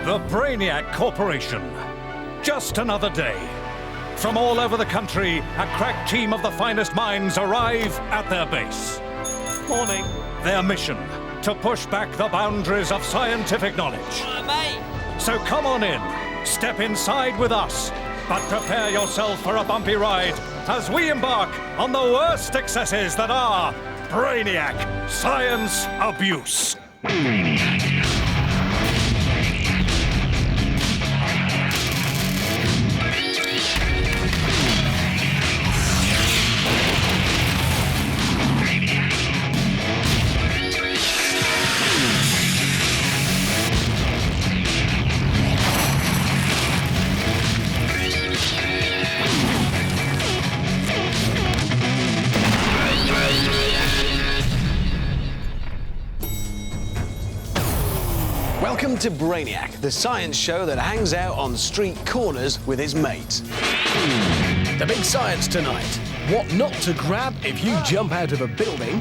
The Brainiac Corporation. Just another day. From all over the country, a crack team of the finest minds arrive at their base. Morning. Their mission, to push back the boundaries of scientific knowledge. Mate. So come on in, step inside with us, but prepare yourself for a bumpy ride as we embark on the worst excesses that are Brainiac Science Abuse. Welcome to Brainiac, the science show that hangs out on street corners with his mates. The big science tonight. What not to grab if you jump out of a building.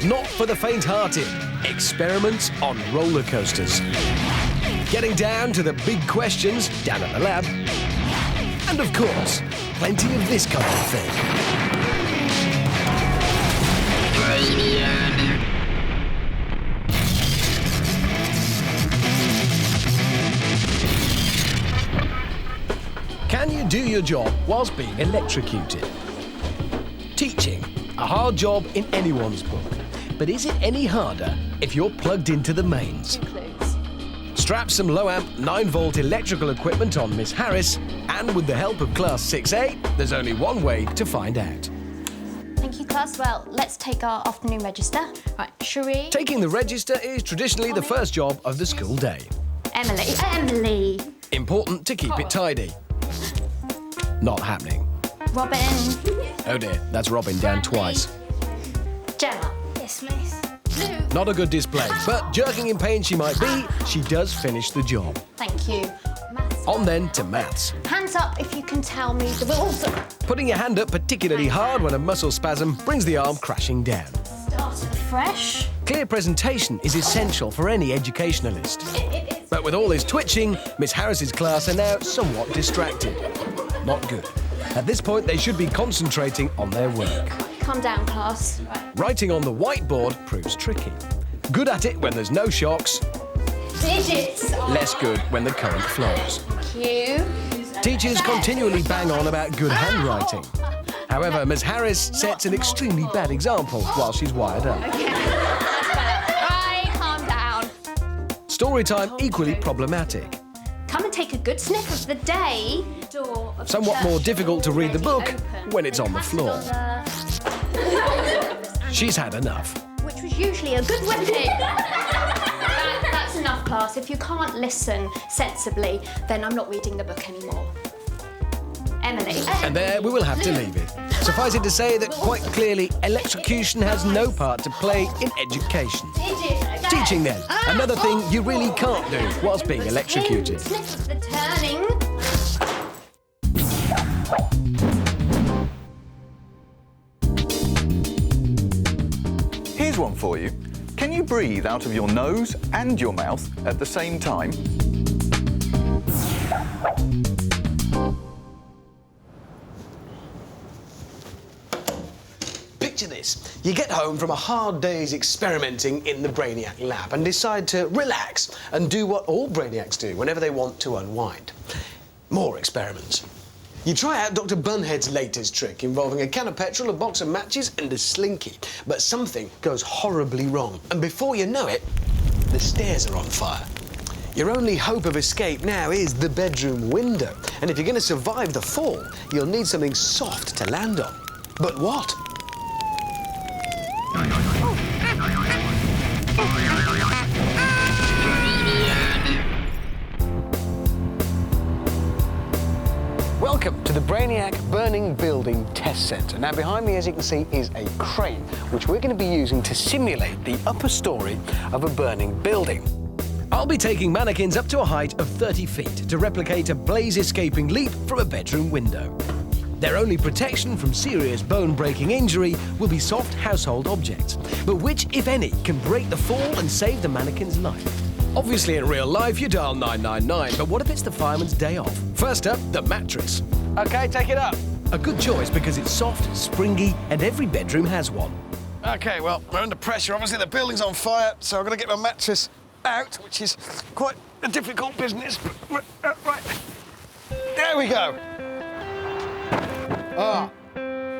Not for the faint-hearted. Experiments on roller coasters. Getting down to the big questions down at the lab. And of course, plenty of this kind of thing. Brainiac. Can you do your job whilst being electrocuted? Teaching, a hard job in anyone's book. But is it any harder if you're plugged into the mains? Strap some low-amp, 9-volt electrical equipment on Miss Harris, and with the help of Class 6A, there's only one way to find out. Thank you, class. Well, let's take our afternoon register. Right, Cherie? Taking the register is traditionally the first job of the school day. Emily. Emily! Important to keep it tidy. Not happening. Robin. Oh dear, that's Robin down twice. Gemma. Yes, miss. Lou. Not a good display, but jerking in pain she might be, she does finish the job. Thank you. Maths. On then to maths. Hands up if you can tell me the rules. Putting your hand up particularly hard when a muscle spasm brings the arm crashing down. Start fresh. Clear presentation is essential for any educationalist. It is. But with all this twitching, Miss Harris's class are now somewhat distracted. Not good. At this point, they should be concentrating on their work. Calm down, class. Right. Writing on the whiteboard proves tricky. Good at it when there's no shocks. Digits. Less good when the current flows. Q. Teachers continually bang on about good handwriting. However, Miss Harris sets an extremely bad example while she's wired up. Okay. Right, calm down. Story time equally problematic. Come and take a good sniff of the day. Door of Somewhat more difficult to read the book when it's on the floor. She's had enough. Which was usually a good whipping. That's enough, class. If you can't listen sensibly, then I'm not reading the book anymore. Emily. And there we will have to leave it. Suffice it to say that quite clearly, electrocution has no part to play in education. Teaching then, another thing you really can't do whilst being electrocuted. Sniff of the turning. Here's one for you. Can you breathe out of your nose and your mouth at the same time? Picture this. You get home from a hard day's experimenting in the Brainiac lab and decide to relax and do what all Brainiacs do whenever they want to unwind. More experiments. You try out Dr. Bunhead's latest trick involving a can of petrol, a box of matches and a slinky. But something goes horribly wrong, and before you know it, the stairs are on fire. Your only hope of escape now is the bedroom window. And if you're going to survive the fall, you'll need something soft to land on. But what? Welcome to the Brainiac Burning Building Test Centre. Now, behind me, as you can see, is a crane, which we're going to be using to simulate the upper story of a burning building. I'll be taking mannequins up to a height of 30 feet to replicate a blaze-escaping leap from a bedroom window. Their only protection from serious bone-breaking injury will be soft household objects. But which, if any, can break the fall and save the mannequin's life? Obviously, in real life, you dial 999, but what if it's the fireman's day off? First up, the mattress. OK, take it up. A good choice because it's soft, springy, and every bedroom has one. OK, well, we're under pressure. Obviously, the building's on fire, so I've got to get my mattress out, which is quite a difficult business. Right. There we go. Ah.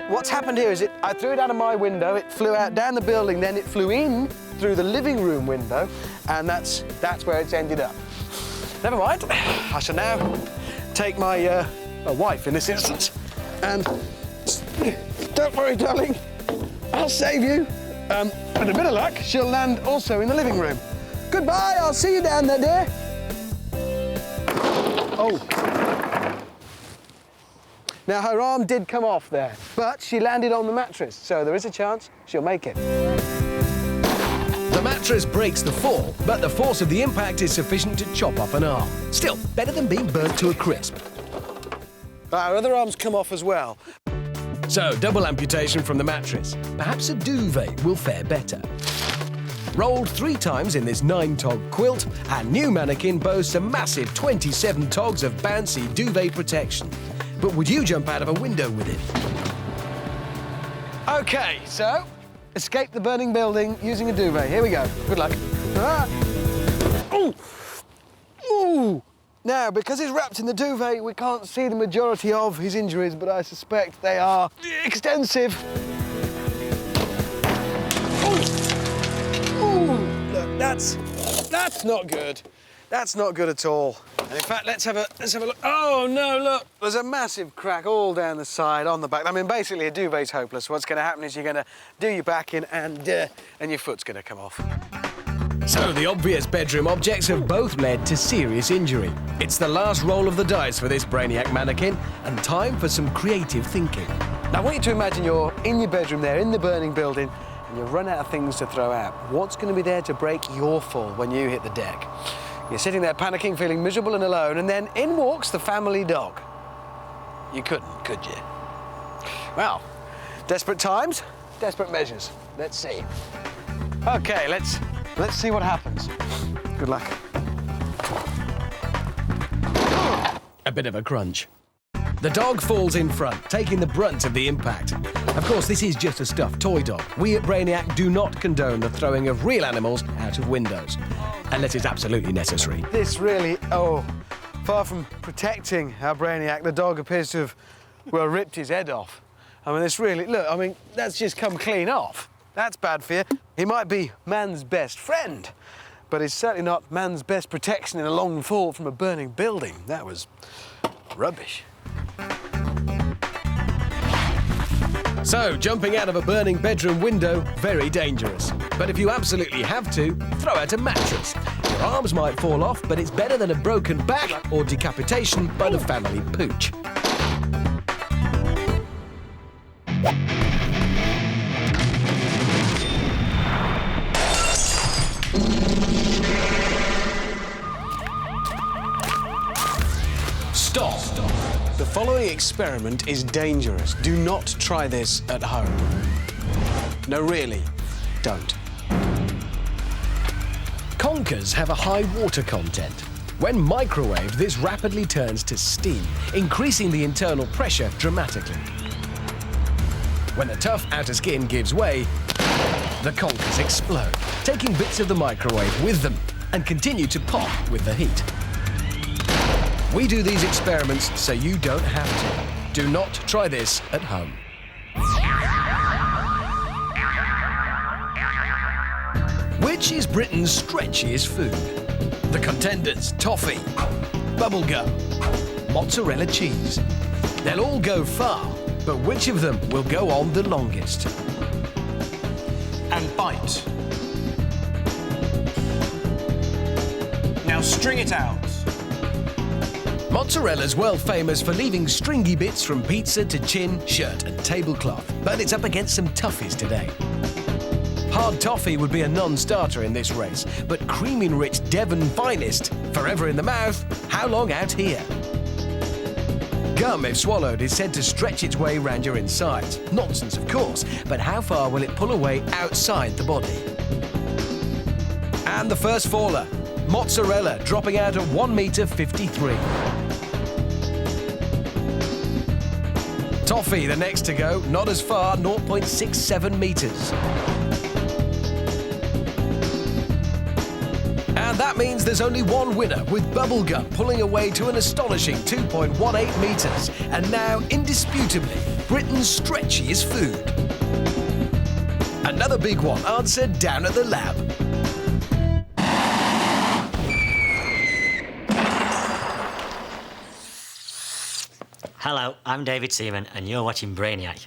What's happened here is I threw it out of my window, it flew out down the building, then it flew in through the living room window, and that's where it's ended up. Never mind. I shall now take my wife in this instance, and don't worry, darling, I'll save you. With a bit of luck, she'll land also in the living room. Goodbye, I'll see you down there, dear. Oh. Now, her arm did come off there, but she landed on the mattress, so there is a chance she'll make it. The mattress breaks the fall, but the force of the impact is sufficient to chop off an arm. Still, better than being burnt to a crisp. Our other arm's come off as well. So, double amputation from the mattress. Perhaps a duvet will fare better. Rolled 3 times in this 9-tog quilt, our new mannequin boasts a massive 27 togs of bouncy duvet protection. But would you jump out of a window with it? OK, so, escape the burning building using a duvet. Here we go. Good luck. Ah. Ooh. Ooh. Now, because he's wrapped in the duvet, we can't see the majority of his injuries, but I suspect they are extensive. Ooh. Ooh. Look, that's not good. That's not good at all. And in fact, let's have a look. Oh no, look! There's a massive crack all down the side, on the back. I mean, basically, a duvet's hopeless. What's going to happen is you're going to do your back in, and your foot's going to come off. So the obvious bedroom objects have both led to serious injury. It's the last roll of the dice for this Brainiac mannequin, and time for some creative thinking. Now, I want you to imagine you're in your bedroom there, in the burning building, and you've run out of things to throw out. What's going to be there to break your fall when you hit the deck? You're sitting there panicking, feeling miserable and alone, and then in walks the family dog. You couldn't, could you? Well, desperate times, desperate measures. Let's see. OK, let's see what happens. Good luck. A bit of a crunch. The dog falls in front, taking the brunt of the impact. Of course, this is just a stuffed toy dog. We at Brainiac do not condone the throwing of real animals out of windows, unless it's absolutely necessary. This really, far from protecting our Brainiac, the dog appears to have, well, ripped his head off. I mean, this really, look, I mean, that's just come clean off. That's bad for you. He might be man's best friend, but he's certainly not man's best protection in a long fall from a burning building. That was rubbish. So, jumping out of a burning bedroom window, very dangerous. But if you absolutely have to, throw out a mattress. Your arms might fall off, but it's better than a broken back or decapitation by the family pooch. Stop. The following experiment is dangerous. Do not try this at home. No, really, don't. Conkers have a high water content. When microwaved, this rapidly turns to steam, increasing the internal pressure dramatically. When the tough outer skin gives way, the conkers explode, taking bits of the microwave with them and continue to pop with the heat. We do these experiments so you don't have to. Do not try this at home. Which is Britain's stretchiest food? The contenders: toffee, bubblegum, mozzarella cheese. They'll all go far, but which of them will go on the longest? And bite. Now string it out. Mozzarella's well famous for leaving stringy bits from pizza to chin, shirt and tablecloth, but it's up against some toughies today. Hard toffee would be a non-starter in this race, but creamy and rich Devon finest, forever in the mouth, how long out here? Gum, if swallowed, is said to stretch its way round your insides. Nonsense, of course, but how far will it pull away outside the body? And the first faller. mozzarella dropping out at 1 metre 53. Toffee, the next to go, not as far, 0.67 metres. And that means there's only one winner, with bubblegum pulling away to an astonishing 2.18 metres. And now, indisputably, Britain's stretchiest food. Another big one answered down at the lab. Hello, I'm David Seaman, and you're watching Brainiac.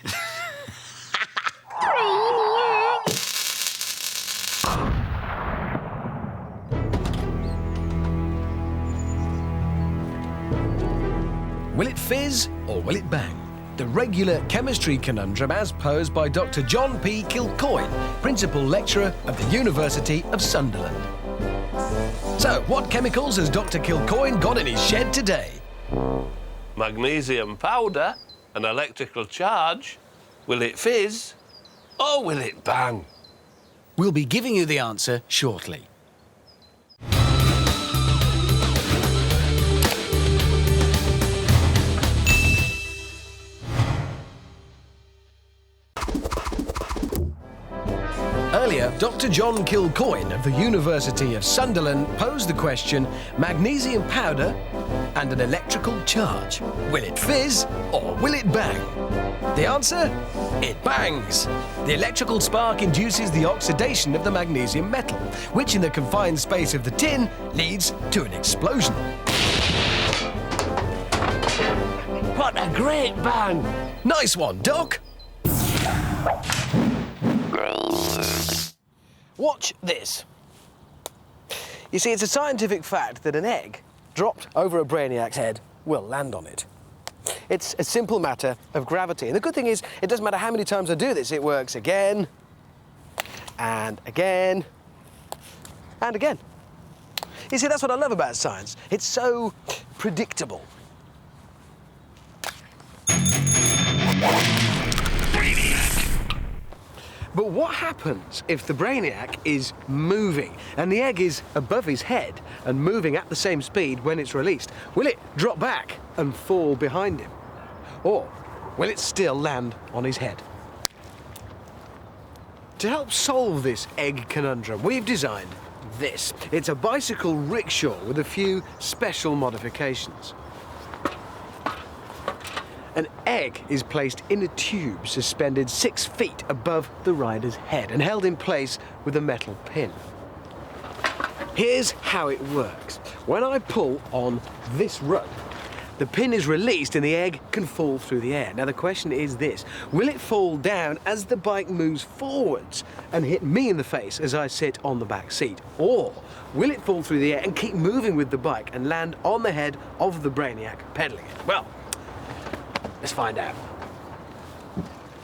Will it fizz or will it bang? The regular chemistry conundrum as posed by Dr. John P. Kilcoyne, Principal Lecturer of the University of Sunderland. So, what chemicals has Dr. Kilcoyne got in his shed today? Magnesium powder, an electrical charge. Will it fizz or will it bang? We'll be giving you the answer shortly. Earlier, Dr. John Kilcoyne of the University of Sunderland posed the question, magnesium powder and an electrical charge. Will it fizz or will it bang? The answer? It bangs. The electrical spark induces the oxidation of the magnesium metal, which in the confined space of the tin leads to an explosion. What a great bang! Nice one, Doc. Watch this. You see, it's a scientific fact that an egg dropped over a Brainiac's head will land on it. It's a simple matter of gravity. And the good thing is, it doesn't matter how many times I do this, it works again, and again, and again. You see, that's what I love about science. It's so predictable. But what happens if the Brainiac is moving and the egg is above his head and moving at the same speed when it's released? Will it drop back and fall behind him? Or will it still land on his head? To help solve this egg conundrum, we've designed this. It's a bicycle rickshaw with a few special modifications. An egg is placed in a tube suspended 6 feet above the rider's head and held in place with a metal pin. Here's how it works. When I pull on this rope, the pin is released and the egg can fall through the air. Now the question is this: will it fall down as the bike moves forwards and hit me in the face as I sit on the back seat? Or will it fall through the air and keep moving with the bike and land on the head of the Brainiac pedaling it? Well, let's find out.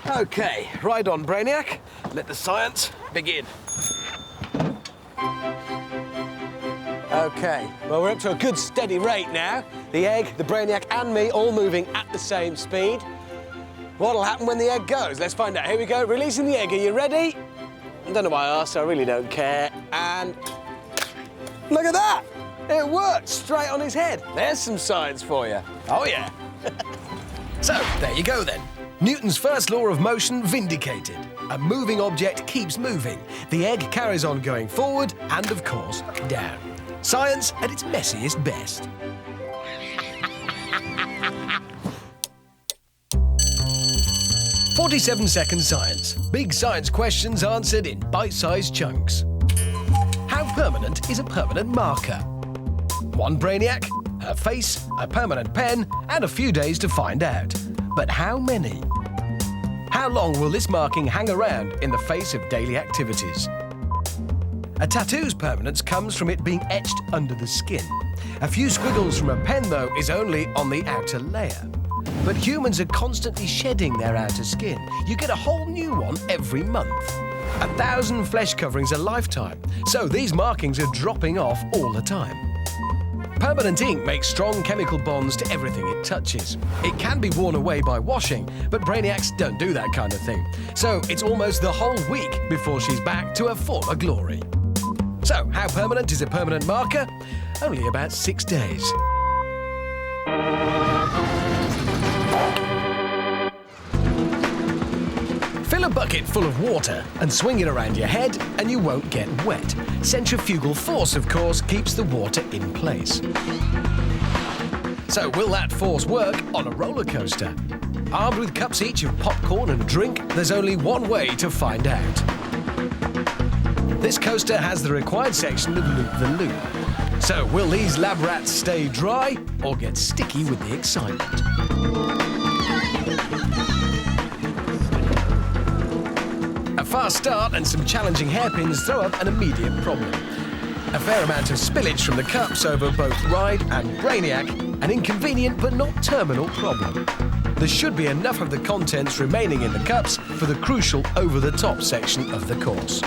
Okay, ride on, Brainiac. Let the science begin. Okay, well, we're up to a good steady rate now. The egg, the Brainiac and me all moving at the same speed. What'll happen when the egg goes? Let's find out. Here we go, releasing the egg. Are you ready? I don't know why I asked, so I really don't care. And look at that! It worked, straight on his head. There's some science for you. Oh, yeah. So, there you go then. Newton's first law of motion vindicated. A moving object keeps moving. The egg carries on going forward and, of course, down. Science at its messiest best. "47-second science. Big science questions answered in bite-sized chunks. How permanent is a permanent marker? One Brainiac, her face, a permanent pen, and a few days to find out. But how many? How long will this marking hang around in the face of daily activities? A tattoo's permanence comes from it being etched under the skin. A few squiggles from a pen, though, is only on the outer layer. But humans are constantly shedding their outer skin. You get a whole new one every month. 1,000 flesh coverings a lifetime, so these markings are dropping off all the time. Permanent ink makes strong chemical bonds to everything it touches. It can be worn away by washing, but Brainiacs don't do that kind of thing. So it's almost the whole week before she's back to her former glory. So, how permanent is a permanent marker? Only about 6 days. Fill a bucket full of water and swing it around your head and you won't get wet. Centrifugal force, of course, keeps the water in place. So will that force work on a roller coaster? Armed with cups each of popcorn and drink, there's only one way to find out. This coaster has the required section of loop-the-loop. So will these lab rats stay dry or get sticky with the excitement? A fast start and some challenging hairpins throw up an immediate problem. A fair amount of spillage from the cups over both ride and Brainiac, an inconvenient but not terminal problem. There should be enough of the contents remaining in the cups for the crucial over-the-top section of the course.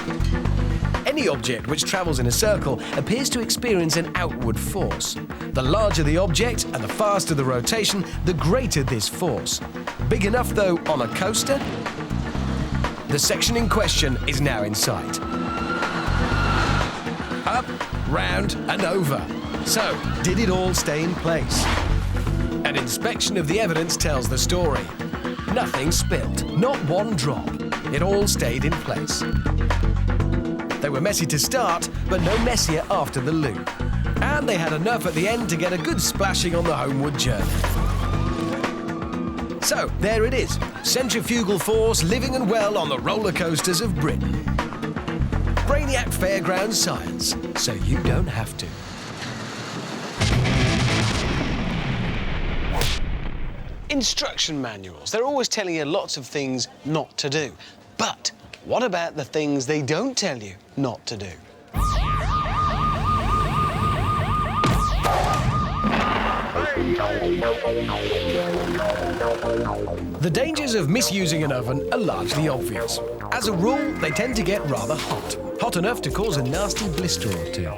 Any object which travels in a circle appears to experience an outward force. The larger the object and the faster the rotation, the greater this force. Big enough, though, on a coaster? The section in question is now in sight. Up, round and over. So, did it all stay in place? An inspection of the evidence tells the story. Nothing spilled, not one drop. It all stayed in place. They were messy to start, but no messier after the loop. And they had enough at the end to get a good splashing on the homeward journey. So, there it is. Centrifugal force living and well on the roller coasters of Britain. Brainiac Fairground science, so you don't have to. Instruction manuals. They're always telling you lots of things not to do. But what about the things they don't tell you not to do? The dangers of misusing an oven are largely obvious. As a rule, they tend to get rather hot enough to cause a nasty blister or two.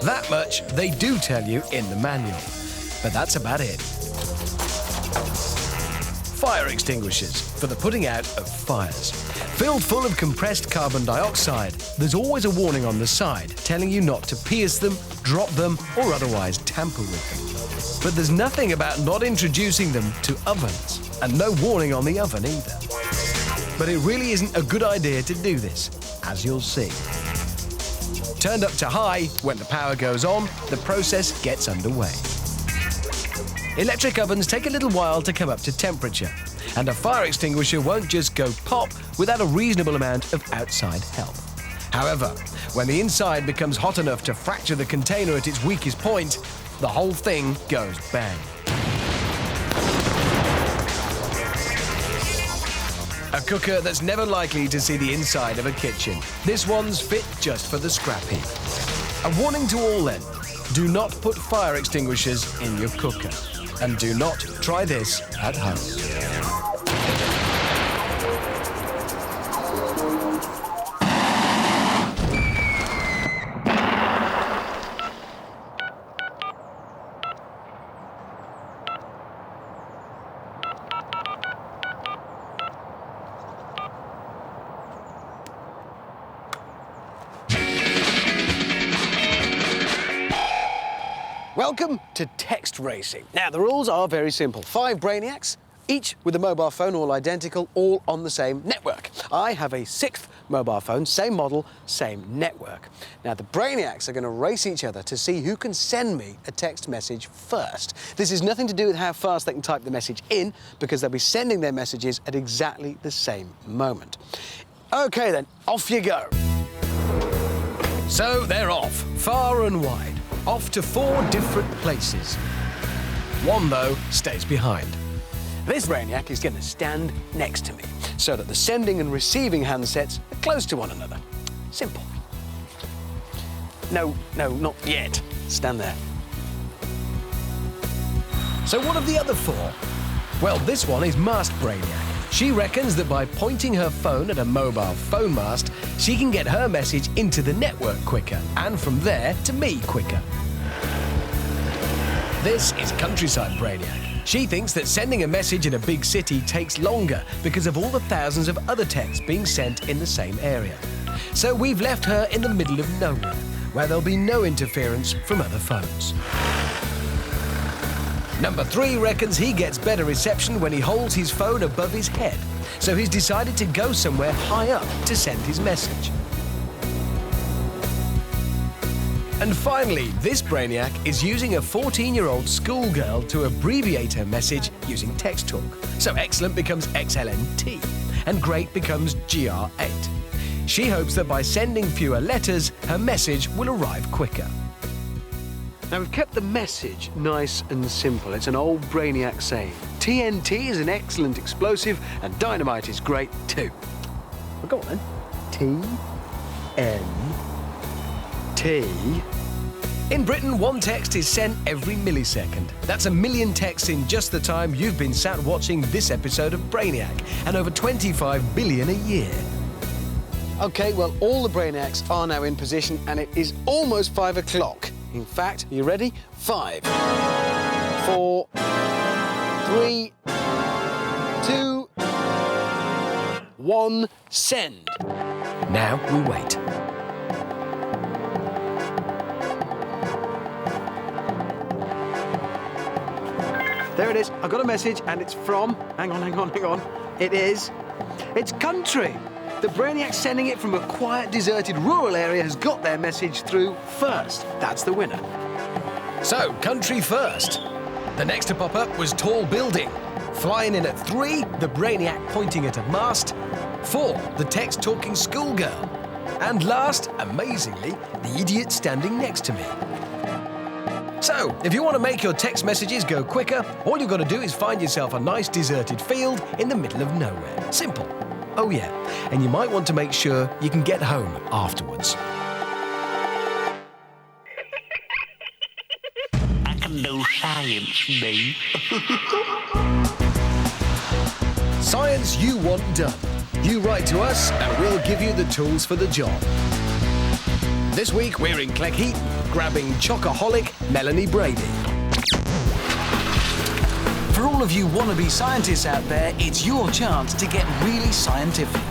That much they do tell you in the manual, but that's about it. Fire extinguishers for the putting out of fires. Filled full of compressed carbon dioxide, there's always a warning on the side telling you not to pierce them, drop them, or otherwise tamper with them. But there's nothing about not introducing them to ovens, and no warning on the oven either. But it really isn't a good idea to do this, as you'll see. Turned up to high, when the power goes on, the process gets underway. Electric ovens take a little while to come up to temperature, and a fire extinguisher won't just go pop without a reasonable amount of outside help. However, when the inside becomes hot enough to fracture the container at its weakest point, the whole thing goes bang. A cooker that's never likely to see the inside of a kitchen. This one's fit just for the scrap heap. A warning to all then, do not put fire extinguishers in your cooker. And do not try this at home. Welcome to text racing. Now, the rules are very simple. 5 Brainiacs, each with a mobile phone, all identical, all on the same network. I have a 6th mobile phone, same model, same network. Now, the Brainiacs are going to race each other to see who can send me a text message first. This is nothing to do with how fast they can type the message in, because they'll be sending their messages at exactly the same moment. OK, then, off you go. So they're off, far and wide. Off to 4 different places. One, though, stays behind. This Brainiac is going to stand next to me so that the sending and receiving handsets are close to one another. Simple. No, not yet. Stand there. So what of the other 4? Well, this one is Mast Brainiac. She reckons that by pointing her phone at a mobile phone mast, she can get her message into the network quicker, and from there to me quicker. This is Countryside Brainiac. She thinks that sending a message in a big city takes longer because of all the thousands of other texts being sent in the same area. So we've left her in the middle of nowhere, where there'll be no interference from other phones. Number 3 reckons he gets better reception when he holds his phone above his head, so he's decided to go somewhere high up to send his message. And finally, this Brainiac is using a 14-year-old schoolgirl to abbreviate her message using text talk. So excellent becomes XLNT, and great becomes GR8. She hopes that by sending fewer letters, her message will arrive quicker. Now, we've kept the message nice and simple. It's an old Brainiac saying. TNT is an excellent explosive, and dynamite is great too. Well, go on then. TNT. In Britain, one text is sent every millisecond. That's 1 million texts in just the time you've been sat watching this episode of Brainiac, and over 25 billion a year. OK, well, all the Brainiacs are now in position, and it is almost 5 o'clock. In fact, are you ready? 5, 4, 3, 2, 1, send. Now we wait. There it is. I've got a message, and it's from... Hang on. It's country. The Brainiac sending it from a quiet, deserted rural area has got their message through first. That's the winner. So, country first. The next to pop up was tall building. Flying in at 3, the Brainiac pointing at a mast. 4, the text-talking schoolgirl. And last, amazingly, the idiot standing next to me. So, if you want to make your text messages go quicker, all you've got to do is find yourself a nice deserted field in the middle of nowhere. Simple. Oh yeah, and you might want to make sure you can get home afterwards. I can do science, me. Science you want done. You write to us and we'll give you the tools for the job. This week we're in Cleckheaton, grabbing chocoholic Melanie Brady. For all of you wannabe scientists out there, it's your chance to get really scientific.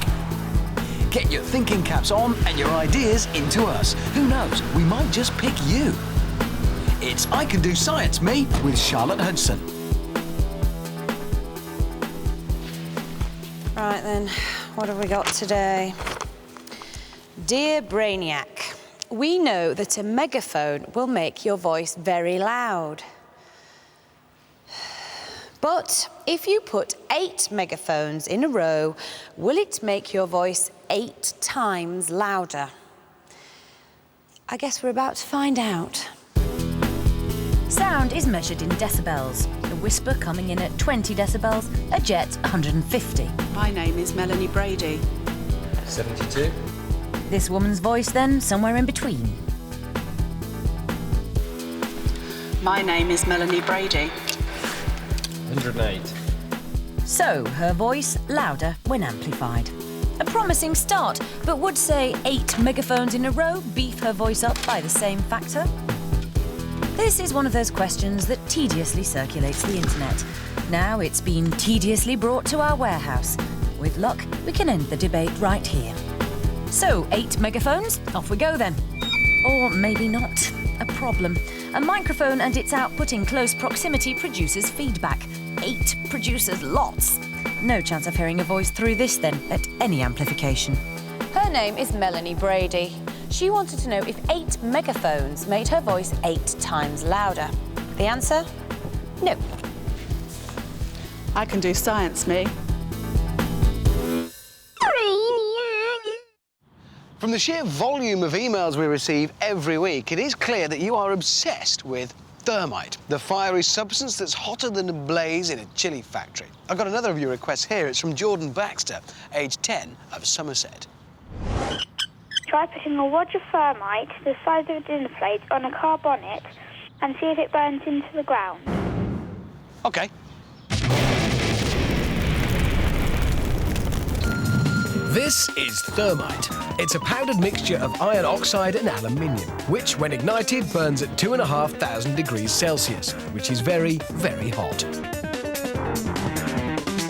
Get your thinking caps on and your ideas into us. Who knows, we might just pick you. It's I Can Do Science, Me, with Charlotte Hudson. Right then, what have we got today? Dear Brainiac, we know that a megaphone will make your voice very loud. But if you put 8 megaphones in a row, will it make your voice 8 times louder? I guess we're about to find out. Sound is measured in decibels. A whisper coming in at 20 decibels, a jet 150. My name is Melanie Brady. 72. This woman's voice then, somewhere in between. My name is Melanie Brady. 108. So, her voice louder when amplified. A promising start, but would say 8 megaphones in a row beef her voice up by the same factor? This is one of those questions that tediously circulates the internet. Now it's been tediously brought to our warehouse. With luck, we can end the debate right here. So, 8 megaphones, off we go then. Or maybe not. A problem. A microphone and its output in close proximity produces feedback. 8 produces lots. No chance of hearing a voice through this then, at any amplification. Her name is Melanie Brady. She wanted to know if 8 megaphones made her voice 8 times louder. The answer? No. I Can Do Science, Me. From the sheer volume of emails we receive every week, it is clear that you are obsessed with thermite, the fiery substance that's hotter than a blaze in a chili factory. I've got another of your requests here. It's from Jordan Baxter, age 10, of Somerset. Try putting a wad of thermite to the size of a dinner plate on a car bonnet and see if it burns into the ground. OK. This is thermite. It's a powdered mixture of iron oxide and aluminium, which, when ignited, burns at 2,500 degrees Celsius, which is very, very hot.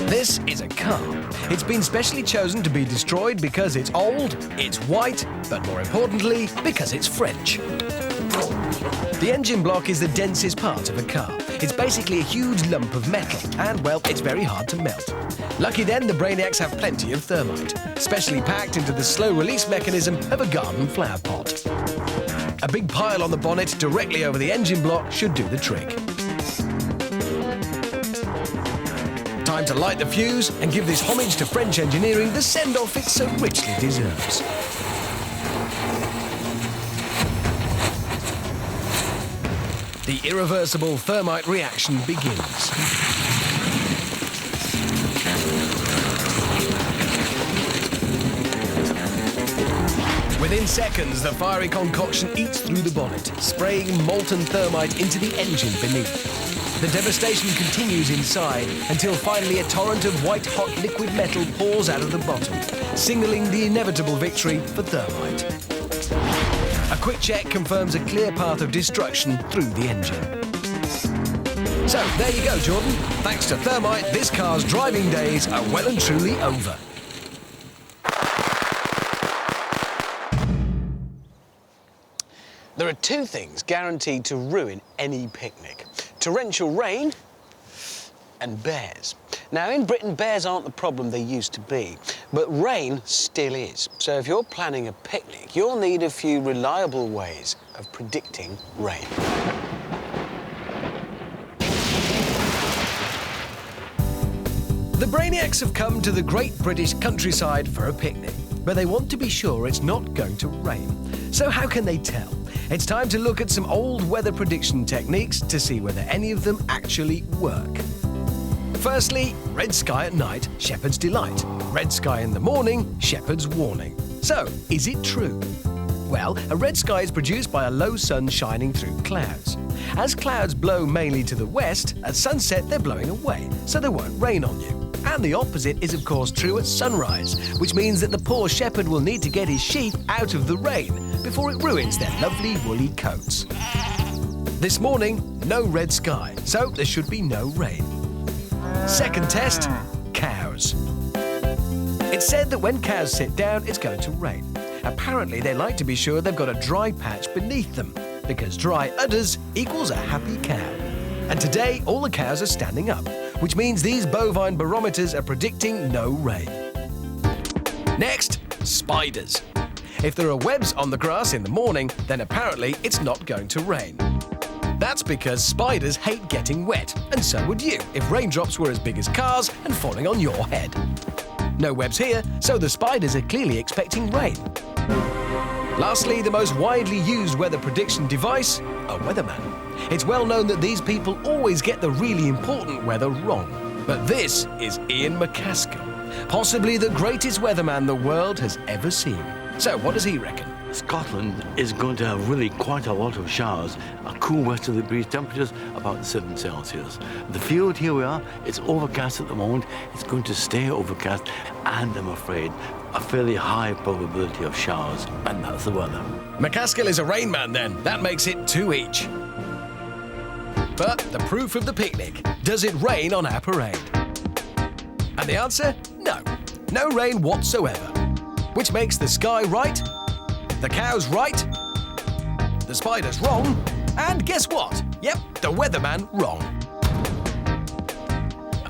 This is a car. It's been specially chosen to be destroyed because it's old, it's white, but more importantly, because it's French. The engine block is the densest part of a car. It's basically a huge lump of metal, and, well, it's very hard to melt. Lucky then, the Brainiacs have plenty of thermite, specially packed into the slow-release mechanism of a garden flower pot. A big pile on the bonnet directly over the engine block should do the trick. Time to light the fuse and give this homage to French engineering the send-off it so richly deserves. The irreversible thermite reaction begins. Within seconds, the fiery concoction eats through the bonnet, spraying molten thermite into the engine beneath. The devastation continues inside until finally a torrent of white-hot liquid metal pours out of the bottom, signaling the inevitable victory for thermite. A quick check confirms a clear path of destruction through the engine. So, there you go, Jordan. Thanks to thermite, this car's driving days are well and truly over. There are two things guaranteed to ruin any picnic: torrential rain and bears. Now, in Britain, bears aren't the problem they used to be, but rain still is. So if you're planning a picnic, you'll need a few reliable ways of predicting rain. The Brainiacs have come to the great British countryside for a picnic, but they want to be sure it's not going to rain. So how can they tell? It's time to look at some old weather prediction techniques to see whether any of them actually work. Firstly, red sky at night, shepherd's delight. Red sky in the morning, shepherd's warning. So, is it true? Well, a red sky is produced by a low sun shining through clouds. As clouds blow mainly to the west, at sunset they're blowing away, so there won't rain on you. And the opposite is of course true at sunrise, which means that the poor shepherd will need to get his sheep out of the rain before it ruins their lovely woolly coats. This morning, no red sky, so there should be no rain. Second test, cows. It's said that when cows sit down, it's going to rain. Apparently, they like to be sure they've got a dry patch beneath them, because dry udders equals a happy cow. And today, all the cows are standing up, which means these bovine barometers are predicting no rain. Next, spiders. If there are webs on the grass in the morning, then apparently it's not going to rain. That's because spiders hate getting wet, and so would you if raindrops were as big as cars and falling on your head. No webs here, so the spiders are clearly expecting rain. Lastly, the most widely used weather prediction device, a weatherman. It's well known that these people always get the really important weather wrong. But this is Ian McCaskill, possibly the greatest weatherman the world has ever seen. So what does he reckon? Scotland is going to have really quite a lot of showers. A cool westerly breeze, temperatures about 7 Celsius. The field here we are, it's overcast at the moment. It's going to stay overcast, and I'm afraid a fairly high probability of showers, and that's the weather. McCaskill is a rain man then. That makes it 2 each. But the proof of the picnic. Does it rain on our parade? And the answer? No. No rain whatsoever. Which makes the sky right, the cows right, the spiders wrong, and guess what? Yep, the weatherman wrong.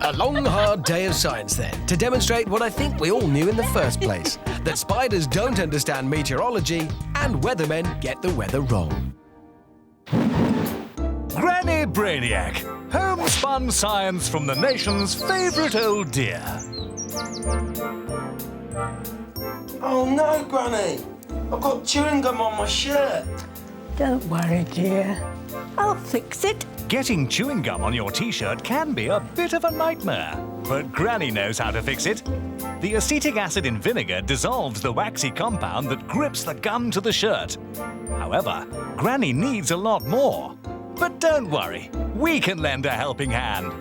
A long, hard day of science then, to demonstrate what I think we all knew in the first place, that spiders don't understand meteorology and weathermen get the weather wrong. Granny Brainiac, homespun science from the nation's favourite old dear. Oh no, Granny! I've got chewing gum on my shirt. Don't worry, dear. I'll fix it. Getting chewing gum on your t-shirt can be a bit of a nightmare, but Granny knows how to fix it. The acetic acid in vinegar dissolves the waxy compound that grips the gum to the shirt. However, Granny needs a lot more. But don't worry, we can lend a helping hand.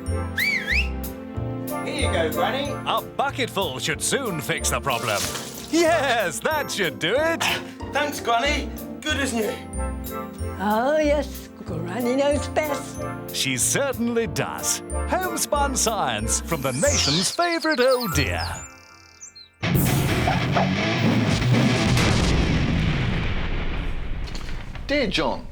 Here you go, Granny. A bucketful should soon fix the problem. Yes, that should do it. Thanks, Granny. Good as new. Oh, yes, Granny knows best. She certainly does. Homespun science from the nation's favourite old dear. Dear John,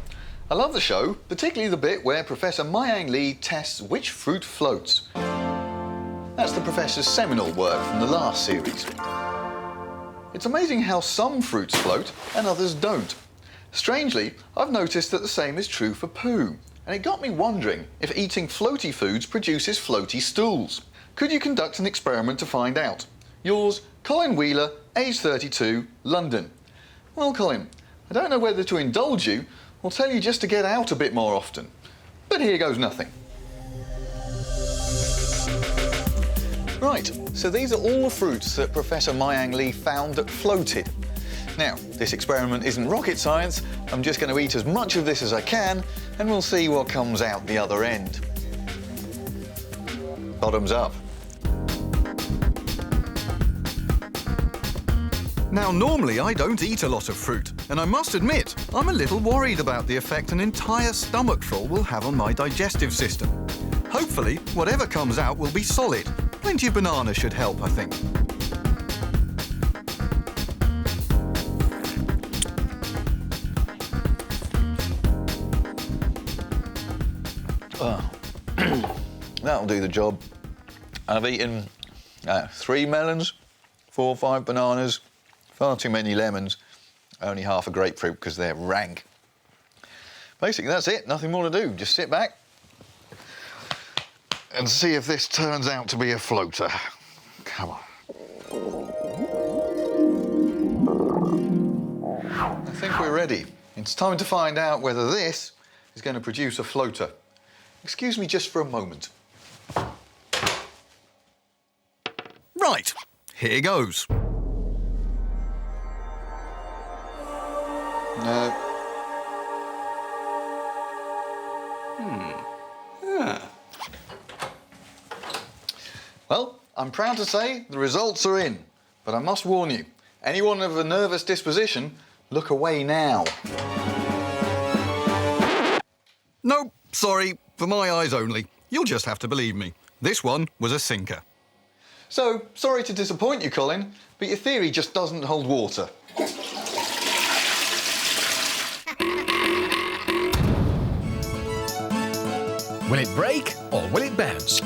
I love the show, particularly the bit where Professor Mayang Lee tests which fruit floats. That's the professor's seminal work from the last series. It's amazing how some fruits float and others don't. Strangely, I've noticed that the same is true for poo, and it got me wondering if eating floaty foods produces floaty stools. Could you conduct an experiment to find out? Yours, Colin Wheeler, age 32, London. Well, Colin, I don't know whether to indulge you or tell you just to get out a bit more often. But here goes nothing. Right, so these are all the fruits that Professor Mayang Lee found that floated. Now, this experiment isn't rocket science. I'm just going to eat as much of this as I can, and we'll see what comes out the other end. Bottoms up. Now, normally I don't eat a lot of fruit, and I must admit, I'm a little worried about the effect an entire stomachful will have on my digestive system. Hopefully, whatever comes out will be solid. Plenty of banana should help, I think. That'll do the job. I've eaten 3 melons, 4 or 5 bananas, far too many lemons, only half a grapefruit because they're rank. Basically, that's it. Nothing more to do. Just sit back and see if this turns out to be a floater. Come on. I think we're ready. It's time to find out whether this is going to produce a floater. Excuse me just for a moment. Right, here goes. No. Well, I'm proud to say the results are in, but I must warn you, anyone of a nervous disposition, look away now. Nope, sorry, for my eyes only. You'll just have to believe me. This one was a sinker. So, sorry to disappoint you, Colin, but your theory just doesn't hold water. Will it break or will it bounce?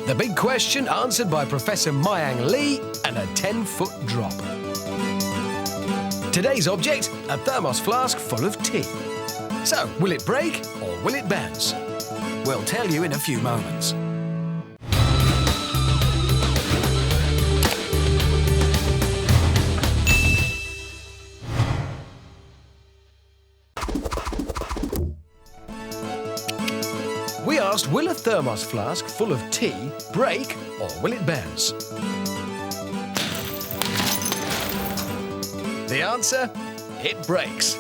The big question answered by Professor Mayang Lee and a 10-foot drop. Today's object, a thermos flask full of tea. So, will it break or will it bounce? We'll tell you in a few moments. We asked, will a thermos flask full of tea break or will it bounce? The answer, it breaks.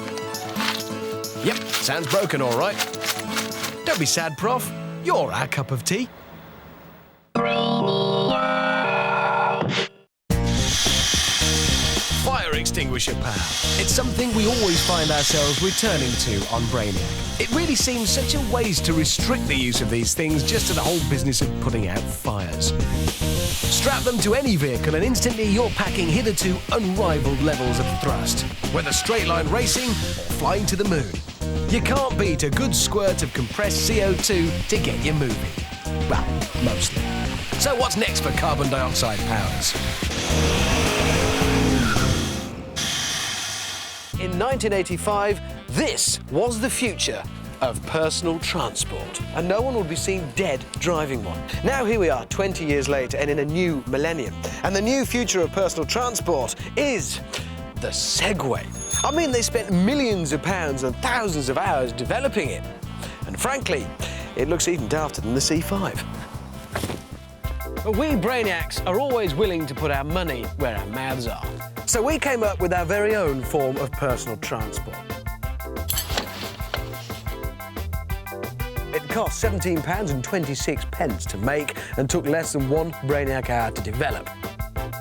Yep, sounds broken all right. Don't be sad, Prof. You're our cup of tea. Fire extinguisher power. It's something we always find ourselves returning to on Brainiac. It really seems such a waste to restrict the use of these things just to the whole business of putting out fires. Strap them to any vehicle and instantly you're packing hitherto unrivaled levels of thrust, whether straight line racing or flying to the moon. You can't beat a good squirt of compressed CO2 to get you moving. Well, mostly. So what's next for carbon dioxide powers? In 1985, this was the future of personal transport, and no one would be seen dead driving one. Now here we are, 20 years later, and in a new millennium. And the new future of personal transport is the Segway. I mean, they spent millions of pounds and thousands of hours developing it. And frankly, it looks even dafter than the C5. But we Brainiacs are always willing to put our money where our mouths are. So we came up with our very own form of personal transport. It cost £17.26 to make and took less than 1 Brainiac hour to develop.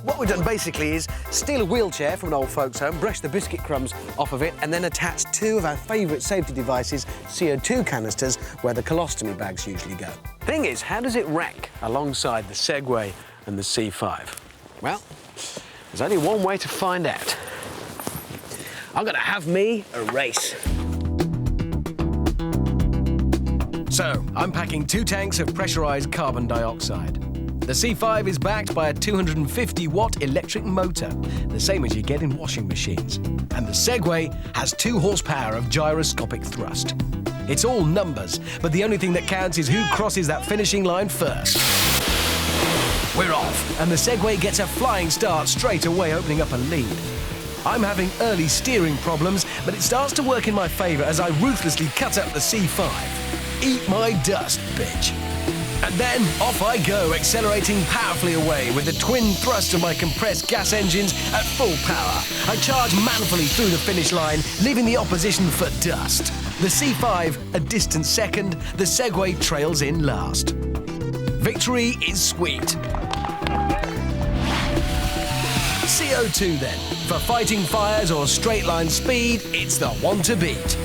what we've done basically is steal a wheelchair from an old folks' home, brush the biscuit crumbs off of it, and then attach two of our favourite safety devices, CO2 canisters, where the colostomy bags usually go. Thing is, how does it wreck alongside the Segway and the C5? Well, there's only one way to find out. I'm gonna have me a race. So, I'm packing 2 tanks of pressurised carbon dioxide. The C5 is backed by a 250-watt electric motor, the same as you get in washing machines. And the Segway has 2 horsepower of gyroscopic thrust. It's all numbers, but the only thing that counts is who crosses that finishing line first. We're off, and the Segway gets a flying start straight away, opening up a lead. I'm having early steering problems, but it starts to work in my favour as I ruthlessly cut up the C5. Eat my dust, bitch. And then off I go, accelerating powerfully away with the twin thrust of my compressed gas engines at full power. I charge manfully through the finish line, leaving the opposition for dust. The C5 a distant second, the Segway trails in last. Victory is sweet. CO2 then. For fighting fires or straight line speed, it's the one to beat.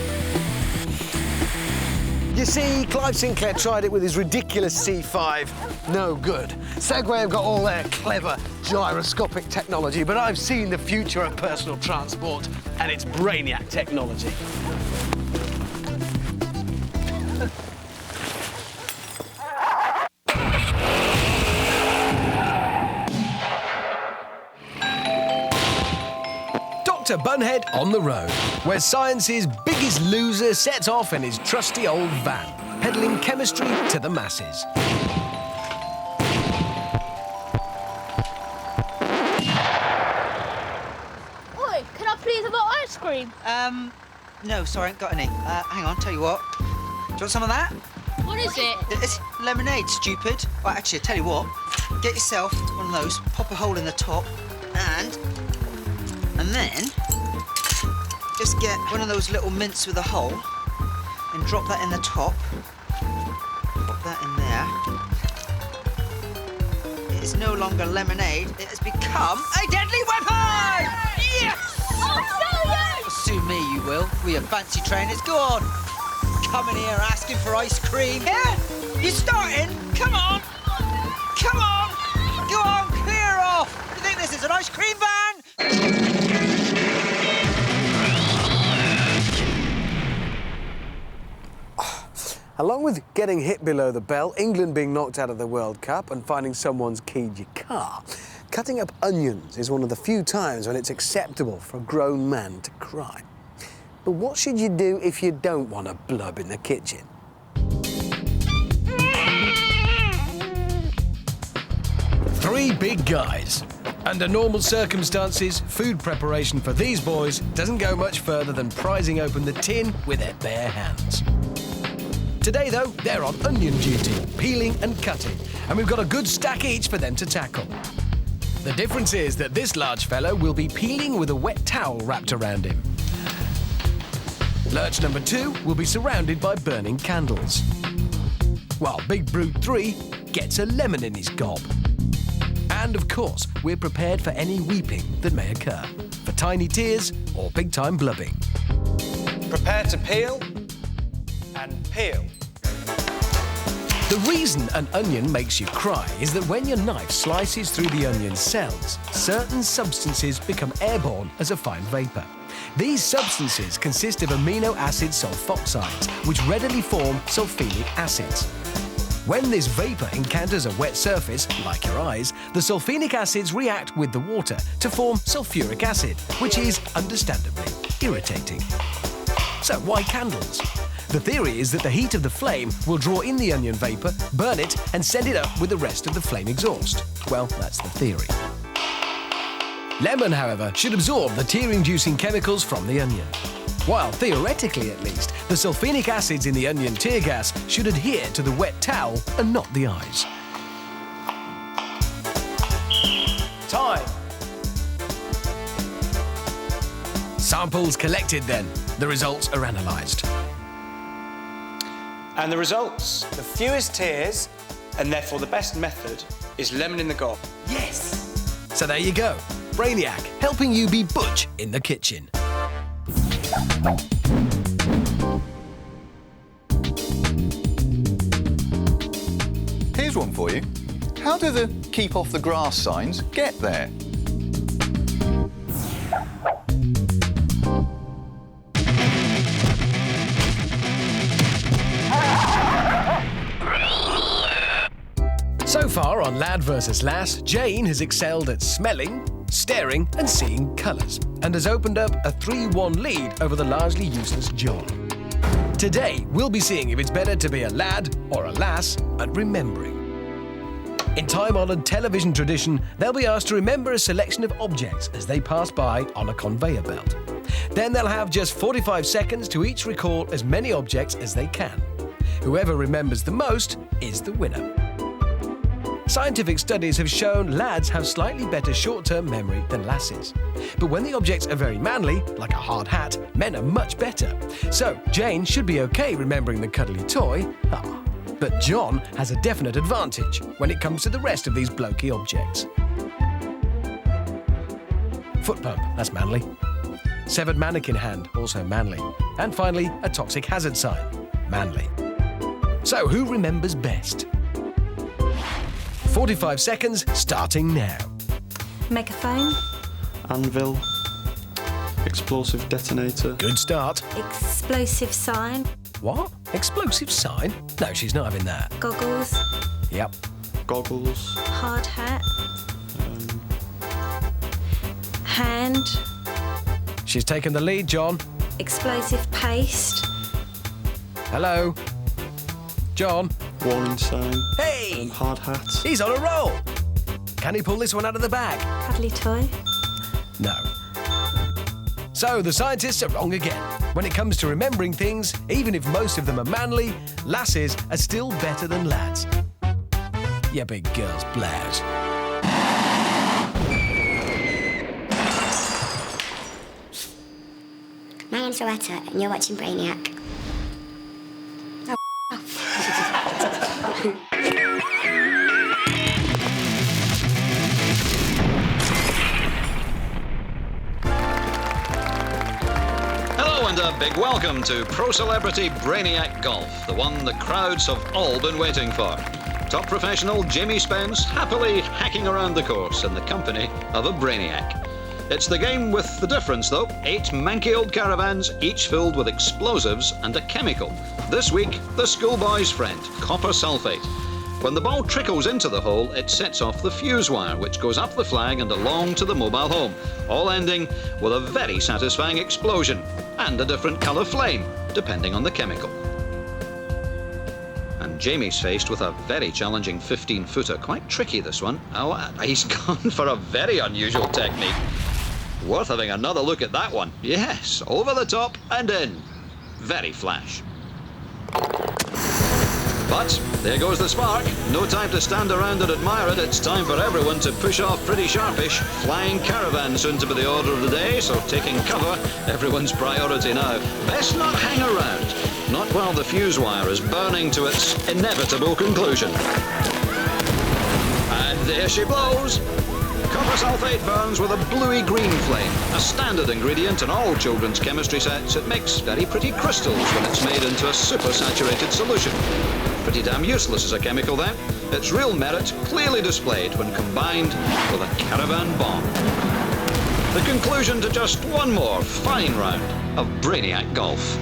You see, Clive Sinclair tried it with his ridiculous C5. No good. Segway have got all their clever gyroscopic technology, but I've seen the future of personal transport, and it's Brainiac technology. Dr. Bunhead on the road, where science's biggest loser sets off in his trusty old van, peddling chemistry to the masses. Oi, can I please have ice cream? No, sorry, I ain't got any. Hang on, tell you what. Do you want some of that? What is it? It's lemonade, stupid. Well, actually, I tell you what. Get yourself one of those, pop a hole in the top, and then just get one of those little mints with a hole and drop that in the top. Pop that in there. It is no longer lemonade. It has become a deadly weapon! Yes! Oh, Sue me, you will. We are fancy trainers. Go on. Coming here asking for ice cream. Yeah? You starting? Come on. Come on. Go on, clear off. You think this is an ice cream van? Along with getting hit below the belt, England being knocked out of the World Cup and finding someone's keyed your car, cutting up onions is one of the few times when it's acceptable for a grown man to cry. But what should you do if you don't want to blub in the kitchen? Three big guys. Under normal circumstances, food preparation for these boys doesn't go much further than prizing open the tin with their bare hands. Today, though, they're on onion duty, peeling and cutting, and we've got a good stack each for them to tackle. The difference is that this large fellow will be peeling with a wet towel wrapped around him. Lurch number 2 will be surrounded by burning candles, while Big Brute 3 gets a lemon in his gob. And, of course, we're prepared for any weeping that may occur, for tiny tears or big-time blubbing. Prepare to peel and peel. The reason an onion makes you cry is that when your knife slices through the onion's cells, certain substances become airborne as a fine vapour. These substances consist of amino acid sulfoxides, which readily form sulfenic acids. When this vapour encounters a wet surface, like your eyes, the sulfenic acids react with the water to form sulfuric acid, which is, understandably, irritating. So why candles? The theory is that the heat of the flame will draw in the onion vapour, burn it, and send it up with the rest of the flame exhaust. Well, that's the theory. Lemon, however, should absorb the tear-inducing chemicals from the onion. While, theoretically at least, the sulfenic acids in the onion tear gas should adhere to the wet towel and not the eyes. Time. Samples collected then. The results are analysed. And the results, the fewest tears, and therefore the best method, is lemon in the gob. Yes! So there you go. Brainiac, helping you be butch in the kitchen. Here's one for you. How do the keep off the grass signs get there? So far on Lad vs. Lass, Jane has excelled at smelling, staring and seeing colours, and has opened up a 3-1 lead over the largely useless John. Today, we'll be seeing if it's better to be a lad or a lass at remembering. In time-honoured television tradition, they'll be asked to remember a selection of objects as they pass by on a conveyor belt. Then they'll have just 45 seconds to each recall as many objects as they can. Whoever remembers the most is the winner. Scientific studies have shown lads have slightly better short-term memory than lasses. But when the objects are very manly, like a hard hat, men are much better. So Jane should be okay remembering the cuddly toy. But John has a definite advantage when it comes to the rest of these blokey objects. Foot pump, that's manly. Severed mannequin hand, also manly. And finally, a toxic hazard sign, manly. So who remembers best? 45 seconds, starting now. Megaphone. Anvil. Explosive detonator. Good start. Explosive sign. What? Explosive sign? No, she's not having that. Goggles. Yep. Goggles. Hard hat. Hand. She's taken the lead, John. Explosive paste. Hello? John? Warning sign. Hey! Hard hat. He's on a roll. Can he pull this one out of the bag? Cuddly toy. No. So the scientists are wrong again. When it comes to remembering things, even if most of them are manly, lasses are still better than lads. You big girl's blouse. My name's Loretta, and you're watching Brainiac. Hello and a big welcome to Pro Celebrity Brainiac Golf, the one the crowds have all been waiting for. Top professional Jimmy Spence happily hacking around the course in the company of a Brainiac. It's the game with the difference, though. 8 manky old caravans, each filled with explosives and a chemical. This week, the schoolboy's friend, copper sulfate. When the ball trickles into the hole, it sets off the fuse wire, which goes up the flag and along to the mobile home, all ending with a very satisfying explosion and a different colour flame, depending on the chemical. And Jamie's faced with a very challenging 15-footer. Quite tricky, this one. Oh, he's gone for a very unusual technique. Worth having another look at that one. Yes, over the top and in. Very flash. But there goes the spark. No time to stand around and admire it. It's time for everyone to push off pretty sharpish. Flying caravan soon to be the order of the day, so taking cover, everyone's priority now. Best not hang around. Not while the fuse wire is burning to its inevitable conclusion. And there she blows. Copper sulfate burns with a bluey-green flame, a standard ingredient in all children's chemistry sets. It makes very pretty crystals when it's made into a super-saturated solution. Pretty damn useless as a chemical then. Its real merit clearly displayed when combined with a caravan bomb. The conclusion to just one more fine round of Brainiac Golf.